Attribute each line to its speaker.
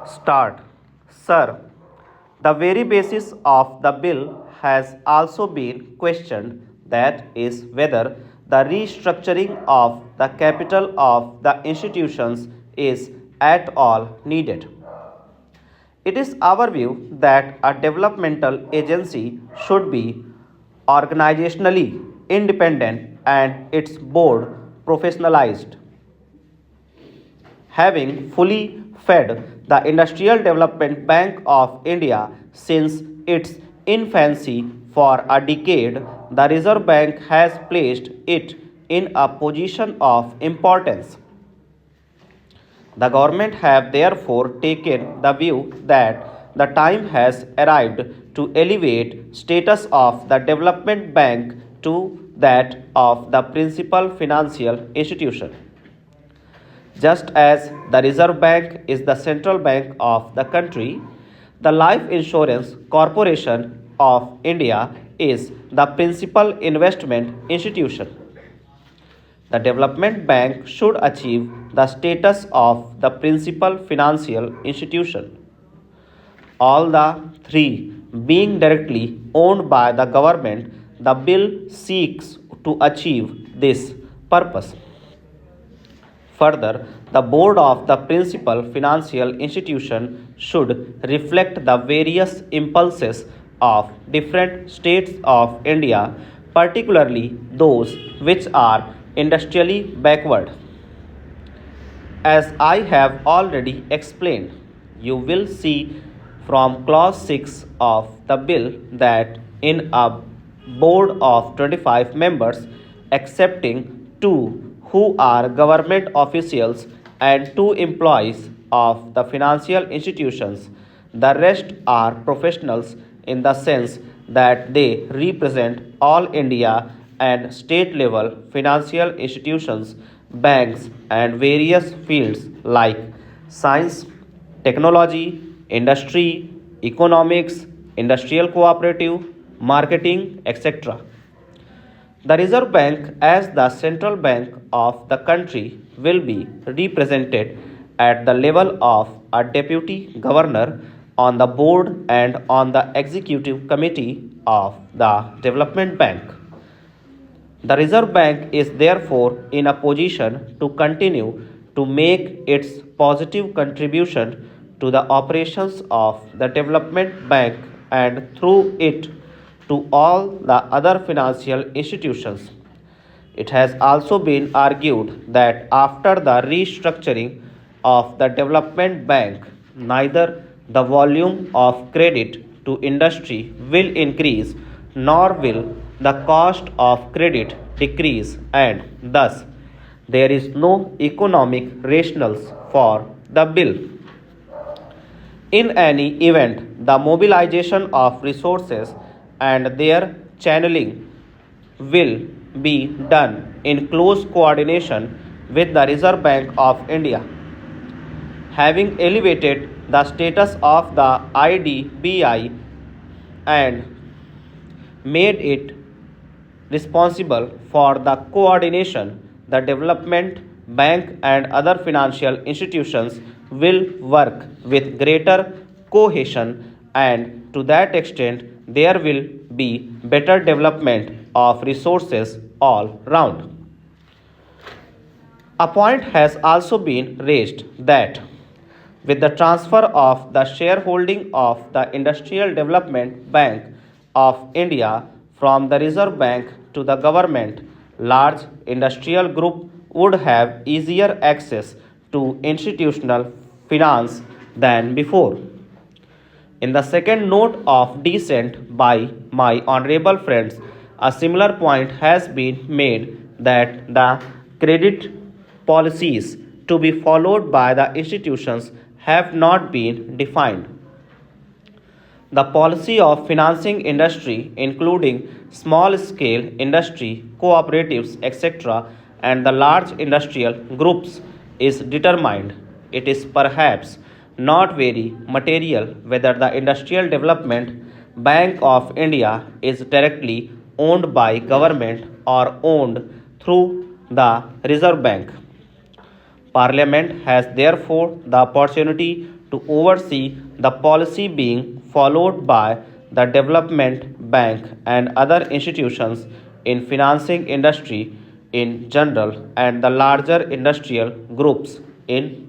Speaker 1: Start. Sir, the very basis of the bill has also been questioned, that is, whether the restructuring of the capital of the institutions is at all needed. It is our view that a developmental agency should be organizationally independent and its board professionalized. Having fully fed the Industrial Development Bank of India since its infancy for a decade, the Reserve Bank has placed it in a position of importance. The government have therefore taken the view that the time has arrived to elevate status of the development bank to that of the principal financial institution. Just as the Reserve Bank is the central bank of the country, the Life Insurance Corporation of India is the principal investment institution. The development bank should achieve the status of the principal financial institution. All the three being directly owned by the government, the bill seeks to achieve this purpose. Further, the board of the principal financial institution should reflect the various impulses of different states of India, particularly those which are industrially backward. As I have already explained, you will see from clause 6 of the bill that in a board of 25 members, excepting two who are government officials and two employees of the financial institutions, the rest are professionals in the sense that they represent all India and state level financial institutions, banks, and various fields like science, technology, industry, economics, industrial cooperative, marketing, etc. The Reserve Bank, as the central bank of the country, will be represented at the level of a deputy governor on the board and on the executive committee of the Development Bank. The Reserve Bank is therefore in a position to continue to make its positive contribution to the operations of the Development Bank and through it to all the other financial institutions. It has also been argued that after the restructuring of the development bank, neither the volume of credit to industry will increase nor will the cost of credit decrease, and thus there is no economic rationale for the bill. In any event, the mobilization of resources and their channeling will be done in close coordination with the Reserve Bank of India. Having elevated the status of the IDBI and made it responsible for the coordination, the development bank and other financial institutions will work with greater cohesion, and to that extent there will be better development of resources all round. A point has also been raised that with the transfer of the shareholding of the Industrial Development Bank of India from the Reserve Bank to the government, large industrial group would have easier access to institutional finance than before. In the second note of dissent by my honorable friends, a similar point has been made that the credit policies to be followed by the institutions have not been defined. The policy of financing industry, including small scale industry, cooperatives, etc., and the large industrial groups, is determined. It is perhaps not very material whether the Industrial Development Bank of India is directly owned by government or owned through the Reserve Bank. Parliament has therefore the opportunity to oversee the policy being followed by the development bank and other institutions in financing industry in general and the larger industrial groups in